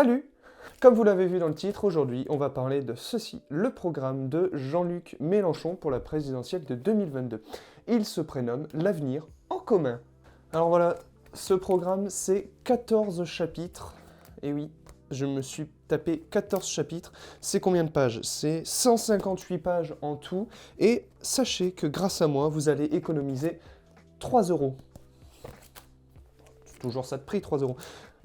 Salut! Comme vous l'avez vu dans le titre, aujourd'hui, on va parler de ceci, le programme de Jean-Luc Mélenchon pour la présidentielle de 2022. Il se prénomme l'Avenir en commun. Alors voilà, ce programme, c'est 14 chapitres. Et oui, je me suis tapé 14 chapitres. C'est combien de pages? C'est 158 pages en tout. Et sachez que grâce à moi, vous allez économiser 3 euros. C'est toujours ça de prix, 3 euros.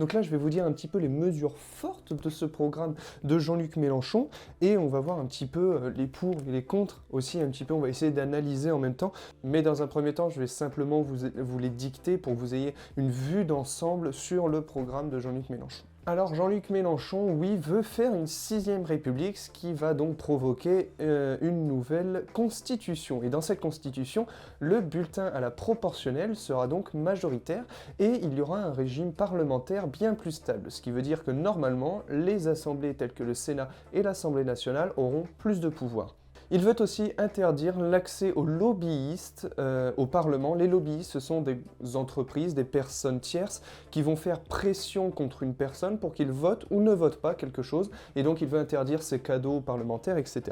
Donc là, je vais vous dire un petit peu les mesures fortes de ce programme de Jean-Luc Mélenchon et on va voir un petit peu les pour et les contre aussi, un petit peu, on va essayer d'analyser en même temps. Mais dans un premier temps, je vais simplement vous les dicter pour que vous ayez une vue d'ensemble sur le programme de Jean-Luc Mélenchon. Alors Jean-Luc Mélenchon, oui, veut faire une 6ème République, ce qui va donc provoquer une nouvelle constitution. Et dans cette constitution, le bulletin à la proportionnelle sera donc majoritaire et il y aura un régime parlementaire bien plus stable. Ce qui veut dire que normalement, les assemblées telles que le Sénat et l'Assemblée nationale auront plus de pouvoir. Il veut aussi interdire l'accès aux lobbyistes au Parlement. Les lobbyistes, ce sont des entreprises, des personnes tierces qui vont faire pression contre une personne pour qu'il vote ou ne vote pas quelque chose. Et donc il veut interdire ces cadeaux parlementaires, etc.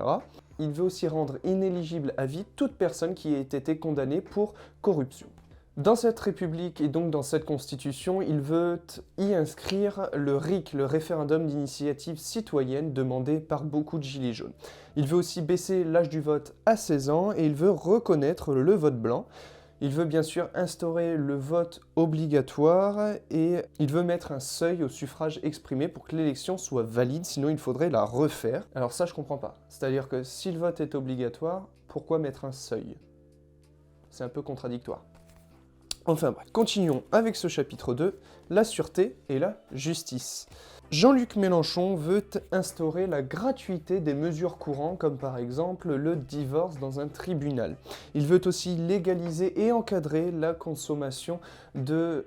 Il veut aussi rendre inéligible à vie toute personne qui ait été condamnée pour corruption. Dans cette République et donc dans cette Constitution, il veut y inscrire le RIC, le référendum d'initiative citoyenne demandé par beaucoup de gilets jaunes. Il veut aussi baisser l'âge du vote à 16 ans et il veut reconnaître le vote blanc. Il veut bien sûr instaurer le vote obligatoire et il veut mettre un seuil au suffrage exprimé pour que l'élection soit valide, sinon il faudrait la refaire. Alors ça je comprends pas. C'est-à-dire que si le vote est obligatoire, pourquoi mettre un seuil? C'est un peu contradictoire. Enfin bref, continuons avec ce chapitre 2, la sûreté et la justice. Jean-Luc Mélenchon veut instaurer la gratuité des mesures courantes, comme par exemple le divorce dans un tribunal. Il veut aussi légaliser et encadrer la consommation de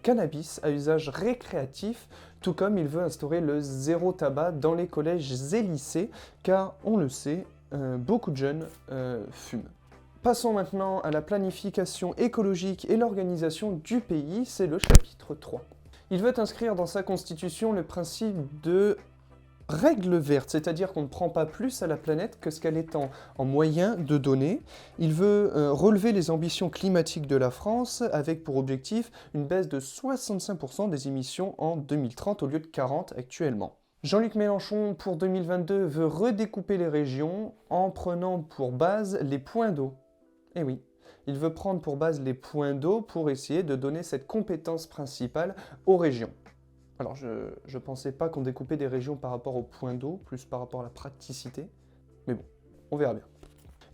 cannabis à usage récréatif, tout comme il veut instaurer le zéro tabac dans les collèges et lycées, car on le sait, beaucoup de jeunes fument. Passons maintenant à la planification écologique et l'organisation du pays, c'est le chapitre 3. Il veut inscrire dans sa constitution le principe de règle verte, c'est-à-dire qu'on ne prend pas plus à la planète que ce qu'elle est en moyen de donner. Il veut relever les ambitions climatiques de la France avec pour objectif une baisse de 65% des émissions en 2030 au lieu de 40 actuellement. Jean-Luc Mélenchon, pour 2022, veut redécouper les régions en prenant pour base les points d'eau. Eh oui, il veut prendre pour base les points d'eau pour essayer de donner cette compétence principale aux régions. Alors je pensais pas qu'on découpait des régions par rapport aux points d'eau, plus par rapport à la praticité, mais bon, on verra bien.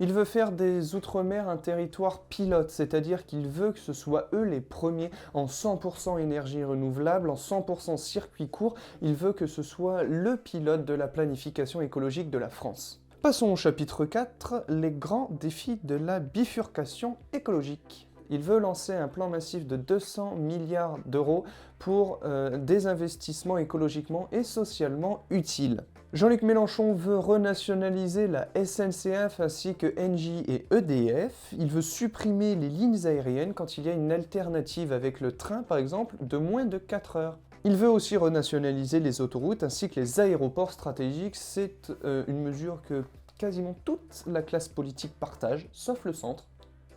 Il veut faire des Outre-mer un territoire pilote, c'est-à-dire qu'il veut que ce soit eux les premiers en 100% énergie renouvelable, en 100% circuit court, il veut que ce soit le pilote de la planification écologique de la France. Passons au chapitre 4, les grands défis de la bifurcation écologique. Il veut lancer un plan massif de 200 milliards d'euros pour des investissements écologiquement et socialement utiles. Jean-Luc Mélenchon veut renationaliser la SNCF ainsi que Engie et EDF. Il veut supprimer les lignes aériennes quand il y a une alternative avec le train, par exemple, de moins de 4 heures. Il veut aussi renationaliser les autoroutes ainsi que les aéroports stratégiques. C'est une mesure que quasiment toute la classe politique partage, sauf le centre.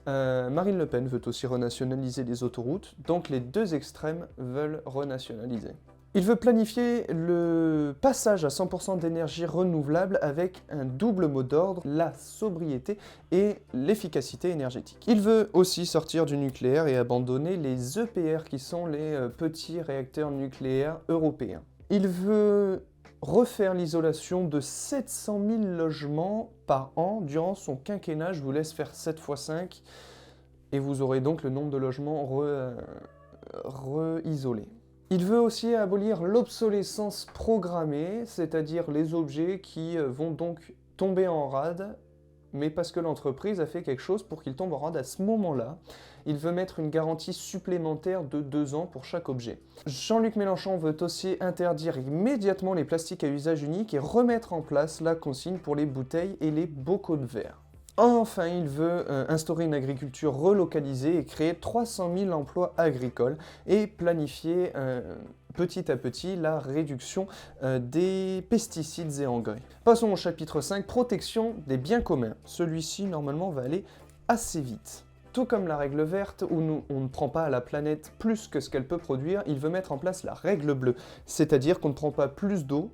Marine Le Pen veut aussi renationaliser les autoroutes, donc les deux extrêmes veulent renationaliser. Il veut planifier le passage à 100% d'énergie renouvelable avec un double mot d'ordre, la sobriété et l'efficacité énergétique. Il veut aussi sortir du nucléaire et abandonner les EPR qui sont les petits réacteurs nucléaires européens. Il veut refaire l'isolation de 700 000 logements par an durant son quinquennat. Je vous laisse faire 7 x 5 et vous aurez donc le nombre de logements re-isolés. Il veut aussi abolir l'obsolescence programmée, c'est-à-dire les objets qui vont donc tomber en rade, mais parce que l'entreprise a fait quelque chose pour qu'ils tombent en rade à ce moment-là. Il veut mettre une garantie supplémentaire de 2 ans pour chaque objet. Jean-Luc Mélenchon veut aussi interdire immédiatement les plastiques à usage unique et remettre en place la consigne pour les bouteilles et les bocaux de verre. Enfin, il veut instaurer une agriculture relocalisée et créer 300 000 emplois agricoles et planifier petit à petit la réduction des pesticides et engrais. Passons au chapitre 5, protection des biens communs. Celui-ci, normalement, va aller assez vite. Tout comme la règle verte, où on ne prend pas à la planète plus que ce qu'elle peut produire, il veut mettre en place la règle bleue, c'est-à-dire qu'on ne prend pas plus d'eau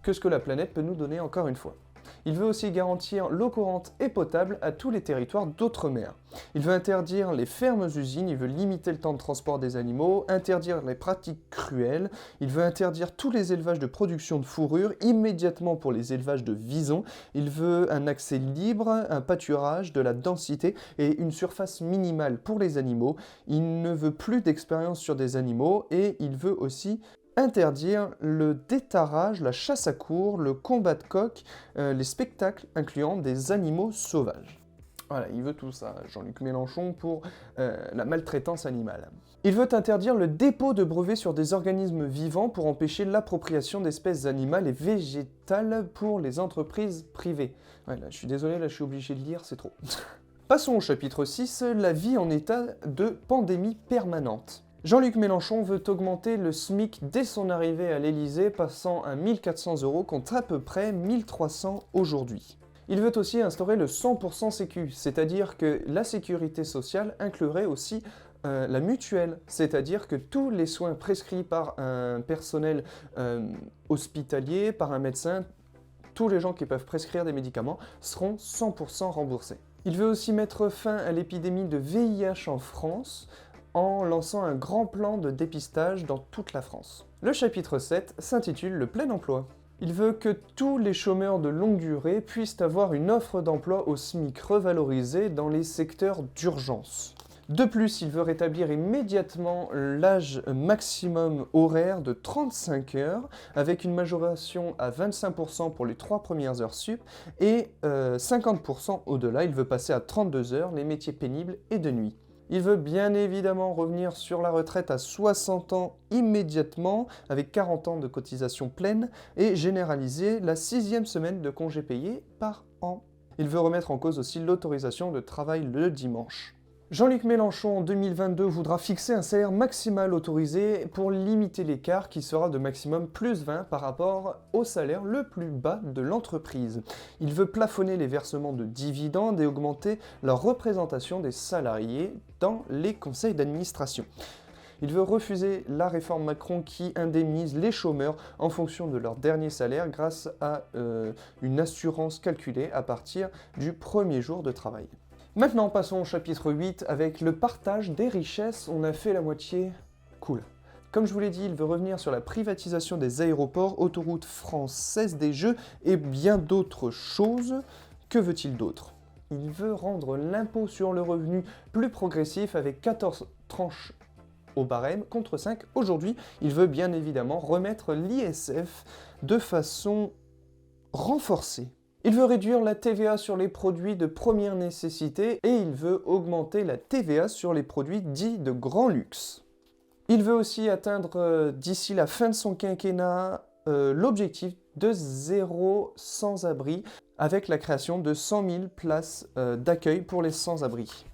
que ce que la planète peut nous donner encore une fois. Il veut aussi garantir l'eau courante et potable à tous les territoires d'outre-mer. Il veut interdire les fermes-usines, il veut limiter le temps de transport des animaux, interdire les pratiques cruelles, il veut interdire tous les élevages de production de fourrure immédiatement pour les élevages de visons, il veut un accès libre, un pâturage, de la densité et une surface minimale pour les animaux. Il ne veut plus d'expérience sur des animaux et il veut aussi interdire le détarrage, la chasse à courre, le combat de coqs, les spectacles incluant des animaux sauvages. Voilà, il veut tout ça, Jean-Luc Mélenchon, pour la maltraitance animale. Il veut interdire le dépôt de brevets sur des organismes vivants pour empêcher l'appropriation d'espèces animales et végétales pour les entreprises privées. Ouais, là, je suis désolé, là je suis obligé de lire, c'est trop. Passons au chapitre 6, la vie en état de pandémie permanente. Jean-Luc Mélenchon veut augmenter le SMIC dès son arrivée à l'Élysée, passant à 1 400 € contre à peu près 1 300 aujourd'hui. Il veut aussi instaurer le 100% sécu, c'est-à-dire que la sécurité sociale inclurait aussi la mutuelle, c'est-à-dire que tous les soins prescrits par un personnel hospitalier, par un médecin, tous les gens qui peuvent prescrire des médicaments seront 100% remboursés. Il veut aussi mettre fin à l'épidémie de VIH en France, en lançant un grand plan de dépistage dans toute la France. Le chapitre 7 s'intitule « Le plein emploi ». Il veut que tous les chômeurs de longue durée puissent avoir une offre d'emploi au SMIC revalorisée dans les secteurs d'urgence. De plus, il veut rétablir immédiatement l'âge maximum horaire de 35 heures, avec une majoration à 25% pour les 3 premières heures sup et 50% au-delà. Il veut passer à 32 heures les métiers pénibles et de nuit. Il veut bien évidemment revenir sur la retraite à 60 ans immédiatement, avec 40 ans de cotisation pleine, et généraliser la 6e semaine de congés payés par an. Il veut remettre en cause aussi l'autorisation de travail le dimanche. Jean-Luc Mélenchon en 2022 voudra fixer un salaire maximal autorisé pour limiter l'écart qui sera de maximum plus 20 par rapport au salaire le plus bas de l'entreprise. Il veut plafonner les versements de dividendes et augmenter la représentation des salariés dans les conseils d'administration. Il veut refuser la réforme Macron qui indemnise les chômeurs en fonction de leur dernier salaire grâce à une assurance calculée à partir du premier jour de travail. Maintenant, passons au chapitre 8 avec le partage des richesses. On a fait la moitié. Cool. Comme je vous l'ai dit, il veut revenir sur la privatisation des aéroports, autoroutes françaises des jeux et bien d'autres choses. Que veut-il d'autre? Il veut rendre l'impôt sur le revenu plus progressif avec 14 tranches au barème contre 5 aujourd'hui. Il veut bien évidemment remettre l'ISF de façon renforcée. Il veut réduire la TVA sur les produits de première nécessité et il veut augmenter la TVA sur les produits dits de grand luxe. Il veut aussi atteindre d'ici la fin de son quinquennat l'objectif de 0 sans-abri avec la création de 100 000 places d'accueil pour les sans-abri.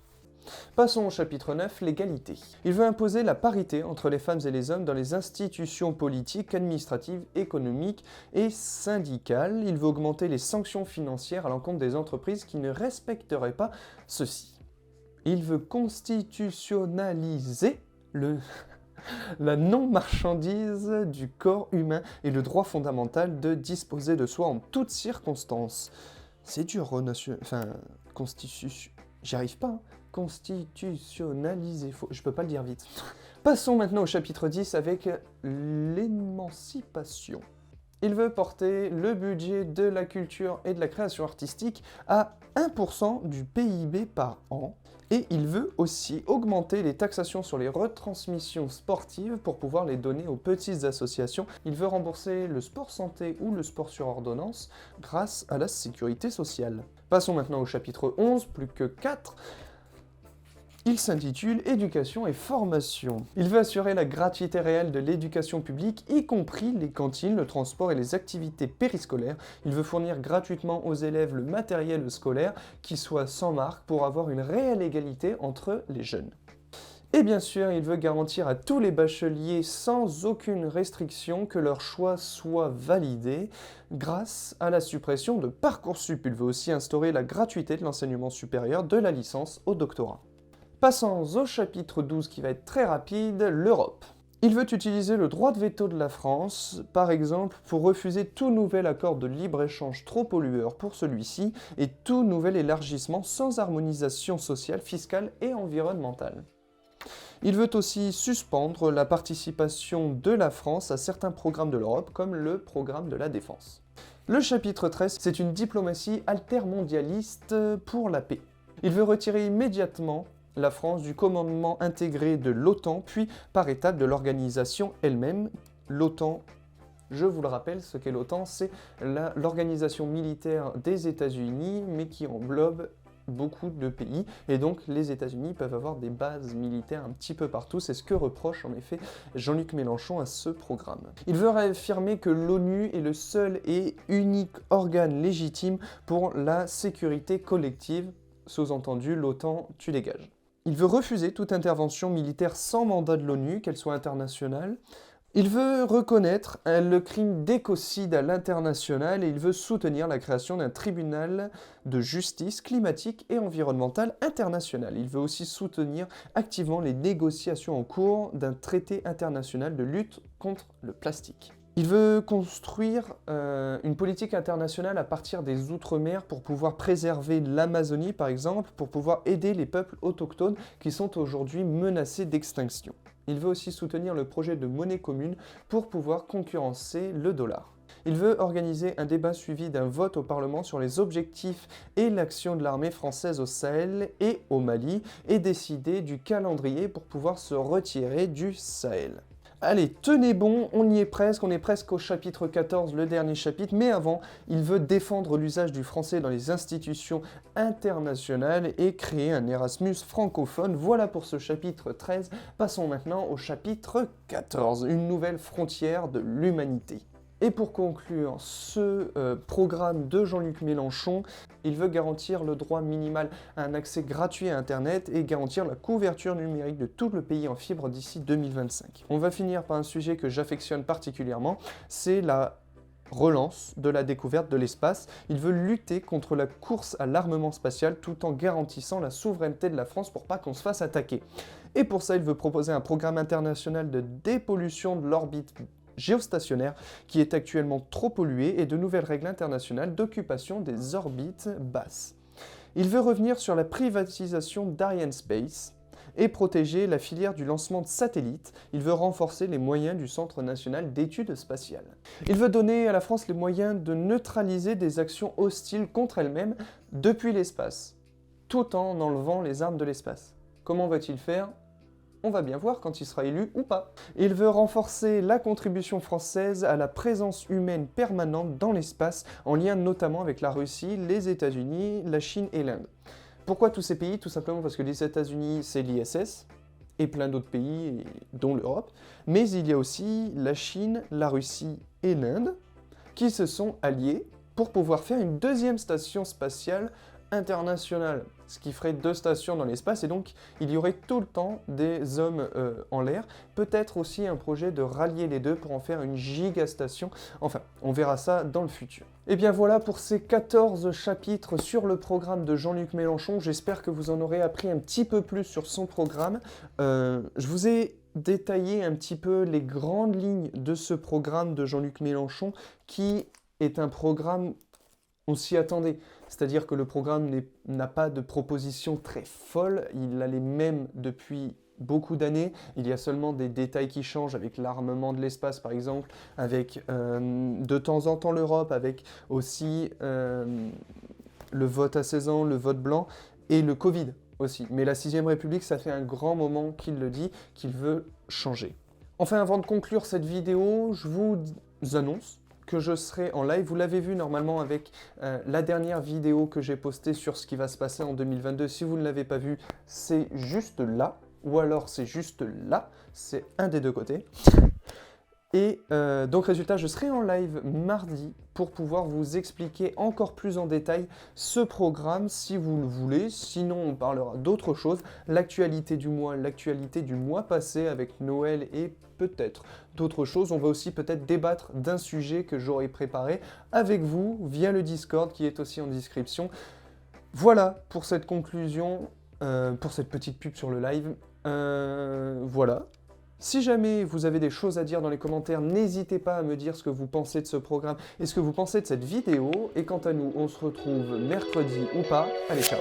Passons au chapitre 9, l'égalité. Il veut imposer la parité entre les femmes et les hommes dans les institutions politiques, administratives, économiques et syndicales. Il veut augmenter les sanctions financières à l'encontre des entreprises qui ne respecteraient pas ceci. Il veut constitutionnaliser la non-marchandise du corps humain et le droit fondamental de disposer de soi en toutes circonstances. C'est dur, constitution... J'y arrive pas, hein. Constitutionnaliser, je peux pas le dire vite. Passons maintenant au chapitre 10 avec l'émancipation. Il veut porter le budget de la culture et de la création artistique à 1% du PIB par an. Et il veut aussi augmenter les taxations sur les retransmissions sportives pour pouvoir les donner aux petites associations. Il veut rembourser le sport santé ou le sport sur ordonnance grâce à la sécurité sociale. Passons maintenant au chapitre 11, plus que 4. Il s'intitule Éducation et formation. Il veut assurer la gratuité réelle de l'éducation publique, y compris les cantines, le transport et les activités périscolaires. Il veut fournir gratuitement aux élèves le matériel scolaire qui soit sans marque pour avoir une réelle égalité entre les jeunes. Et bien sûr, il veut garantir à tous les bacheliers sans aucune restriction que leur choix soit validé grâce à la suppression de Parcoursup. Il veut aussi instaurer la gratuité de l'enseignement supérieur de la licence au doctorat. Passons au chapitre 12 qui va être très rapide, l'Europe. Il veut utiliser le droit de veto de la France, par exemple, pour refuser tout nouvel accord de libre-échange trop pollueur pour celui-ci et tout nouvel élargissement sans harmonisation sociale, fiscale et environnementale. Il veut aussi suspendre la participation de la France à certains programmes de l'Europe, comme le programme de la défense. Le chapitre 13, c'est une diplomatie altermondialiste pour la paix. Il veut retirer immédiatement la France du commandement intégré de l'OTAN, puis par étapes de l'organisation elle-même. L'OTAN, je vous le rappelle, ce qu'est l'OTAN, c'est l'organisation militaire des États-Unis, mais qui englobe beaucoup de pays, et donc les États-Unis peuvent avoir des bases militaires un petit peu partout. C'est ce que reproche en effet Jean-Luc Mélenchon à ce programme. Il veut réaffirmer que l'ONU est le seul et unique organe légitime pour la sécurité collective, sous-entendu l'OTAN, tu dégages. Il veut refuser toute intervention militaire sans mandat de l'ONU, qu'elle soit internationale. Il veut reconnaître le crime d'écocide à l'international et il veut soutenir la création d'un tribunal de justice climatique et environnementale international. Il veut aussi soutenir activement les négociations en cours d'un traité international de lutte contre le plastique. Il veut construire une politique internationale à partir des Outre-mer pour pouvoir préserver l'Amazonie, par exemple, pour pouvoir aider les peuples autochtones qui sont aujourd'hui menacés d'extinction. Il veut aussi soutenir le projet de monnaie commune pour pouvoir concurrencer le dollar. Il veut organiser un débat suivi d'un vote au Parlement sur les objectifs et l'action de l'armée française au Sahel et au Mali et décider du calendrier pour pouvoir se retirer du Sahel. Allez, tenez bon, on y est presque, on est presque au chapitre 14, le dernier chapitre, mais avant, il veut défendre l'usage du français dans les institutions internationales et créer un Erasmus francophone. Voilà pour ce chapitre 13, passons maintenant au chapitre 14, une nouvelle frontière de l'humanité. Et pour conclure ce programme de Jean-Luc Mélenchon, il veut garantir le droit minimal à un accès gratuit à Internet et garantir la couverture numérique de tout le pays en fibre d'ici 2025. On va finir par un sujet que j'affectionne particulièrement, c'est la relance de la découverte de l'espace. Il veut lutter contre la course à l'armement spatial tout en garantissant la souveraineté de la France pour pas qu'on se fasse attaquer. Et pour ça, il veut proposer un programme international de dépollution de l'orbite géostationnaire qui est actuellement trop pollué et de nouvelles règles internationales d'occupation des orbites basses. Il veut revenir sur la privatisation d'Arianespace et protéger la filière du lancement de satellites. Il veut renforcer les moyens du Centre national d'études spatiales. Il veut donner à la France les moyens de neutraliser des actions hostiles contre elle-même depuis l'espace, tout en enlevant les armes de l'espace. Comment va-t-il faire ? On va bien voir quand il sera élu ou pas. Il veut renforcer la contribution française à la présence humaine permanente dans l'espace, en lien notamment avec la Russie, les États-Unis, la Chine et l'Inde. Pourquoi tous ces pays ? Tout simplement parce que les États-Unis, c'est l'ISS, et plein d'autres pays, dont l'Europe, mais il y a aussi la Chine, la Russie et l'Inde, qui se sont alliés pour pouvoir faire une deuxième station spatiale internationale, ce qui ferait 2 stations dans l'espace, et donc il y aurait tout le temps des hommes en l'air. Peut-être aussi un projet de rallier les deux pour en faire une gigastation. Enfin, on verra ça dans le futur. Et bien voilà pour ces 14 chapitres sur le programme de Jean-Luc Mélenchon. J'espère que vous en aurez appris un petit peu plus sur son programme. Je vous ai détaillé un petit peu les grandes lignes de ce programme de Jean-Luc Mélenchon, qui est un programme, on s'y attendait. C'est-à-dire que le programme n'a pas de propositions très folles, il a les mêmes depuis beaucoup d'années. Il y a seulement des détails qui changent avec l'armement de l'espace par exemple, avec de temps en temps l'Europe, avec aussi le vote à 16 ans, le vote blanc et le Covid aussi. Mais la 6ème République, ça fait un grand moment qu'il le dit, qu'il veut changer. Enfin, avant de conclure cette vidéo, je vous annonce que je serai en live. Vous l'avez vu normalement avec la dernière vidéo que j'ai postée sur ce qui va se passer en 2022. Si vous ne l'avez pas vu, c'est juste là, ou alors c'est juste là, c'est un des deux côtés. Et donc résultat, je serai en live mardi pour pouvoir vous expliquer encore plus en détail ce programme si vous le voulez. Sinon, on parlera d'autres choses. L'actualité du mois passé avec Noël et peut-être d'autres choses. On va aussi peut-être débattre d'un sujet que j'aurai préparé avec vous via le Discord qui est aussi en description. Voilà pour cette conclusion, pour cette petite pub sur le live. Voilà. Si jamais vous avez des choses à dire dans les commentaires, n'hésitez pas à me dire ce que vous pensez de ce programme et ce que vous pensez de cette vidéo. Et quant à nous, on se retrouve mercredi ou pas. Allez, ciao!